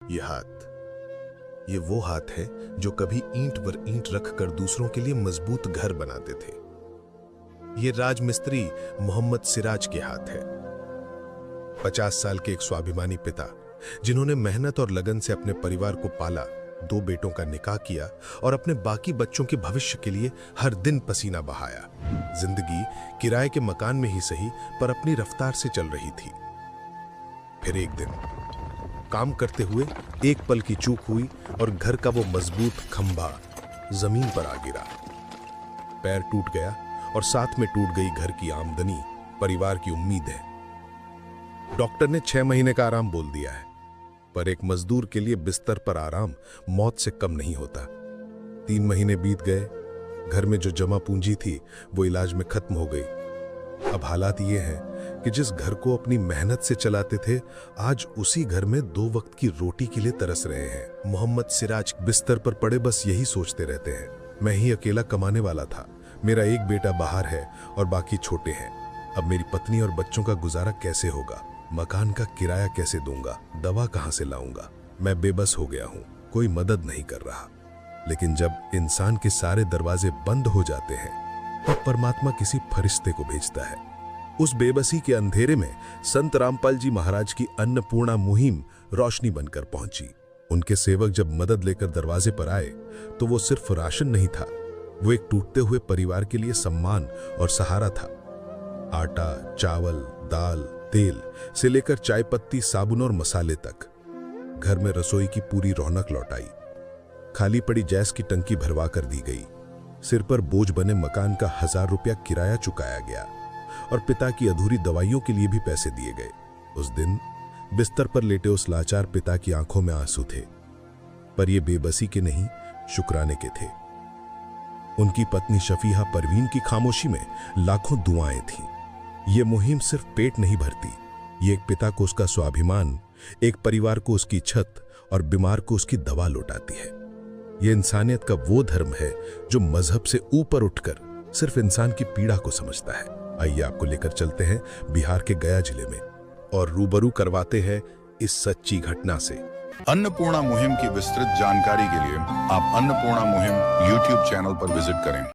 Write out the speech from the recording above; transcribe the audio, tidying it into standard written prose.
ये हाथ, ये वो हाथ है जो कभी ईंट पर ईंट रखकर दूसरों के लिए मजबूत घर बनाते थे। ये राजमिस्त्री मोहम्मद सिराज के हाथ है। 50 साल के एक स्वाभिमानी पिता जिन्होंने मेहनत और लगन से अपने परिवार को पाला, 2 बेटों का निकाह किया और अपने बाकी बच्चों के भविष्य के लिए हर दिन पसीना बहाया। जिंदगी किराए के मकान में ही सही पर अपनी रफ्तार से चल रही थी। फिर एक दिन काम करते हुए एक पल की चूक हुई और घर का वो मजबूत खंभा जमीन पर आ गिरा। पैर टूट गया और साथ में टूट गई घर की आमदनी, परिवार की उम्मीदें। डॉक्टर ने 6 महीने का आराम बोल दिया है, पर एक मजदूर के लिए बिस्तर पर आराम मौत से कम नहीं होता। 3 महीने बीत गए, घर में जो जमा पूंजी थी वो इलाज में खत्म हो गई। अब हालात ये हैं कि जिस घर को अपनी मेहनत से चलाते थे, आज उसी घर में 2 वक्त की रोटी के लिए तरस रहे हैं। मोहम्मद सिराज बिस्तर पर पड़े बस यही सोचते रहते हैं, मैं ही अकेला कमाने वाला था, मेरा एक बेटा बाहर है और बाकी छोटे हैं। अब मेरी पत्नी और बच्चों का गुजारा कैसे होगा? मकान का किराया कैसे दूंगा? दवा कहां से लाऊंगा? मैं बेबस हो गया हूं, कोई मदद नहीं कर रहा। लेकिन जब इंसान के सारे दरवाजे बंद हो जाते हैं, तब परमात्मा किसी फरिश्ते को भेजता है। उस बेबसी के अंधेरे में संत रामपाल जी महाराज की अन्नपूर्णा मुहिम रोशनी बनकर पहुंची। उनके सेवक जब मदद लेकर दरवाजे पर आए तो वो सिर्फ राशन नहीं था, वो एक टूटते हुए परिवार के लिए सम्मान और सहारा था। आटा, चावल, दाल, तेल से लेकर चाय पत्ती, साबुन और मसाले तक घर में रसोई की पूरी रौनक लौट आई। खाली पड़ी गैस की टंकी भरवा कर दी गई, सिर पर बोझ बने मकान का 1000 रुपया किराया चुकाया गया और पिता की अधूरी दवाइयों के लिए भी पैसे दिए गए। उस दिन बिस्तर पर लेटे उस लाचार पिता की आंखों में आंसू थे, पर ये बेबसी के नहीं, शुक्राने के थे। उनकी पत्नी शफीहा परवीन की खामोशी में लाखों दुआएं थीं। ये मुहिम सिर्फ पेट नहीं भरती, ये एक पिता को उसका स्वाभिमान, एक परिवार को उसकी छत और बीमार को उसकी दवा लौटाती है। ये इंसानियत का वो धर्म है जो मजहब से ऊपर उठकर सिर्फ इंसान की पीड़ा को समझता है। आइए आपको लेकर चलते हैं बिहार के गया जिले में और रूबरू करवाते हैं इस सच्ची घटना से। अन्नपूर्णा मुहिम की विस्तृत जानकारी के लिए आप अन्नपूर्णा मुहिम YouTube चैनल पर विजिट करें।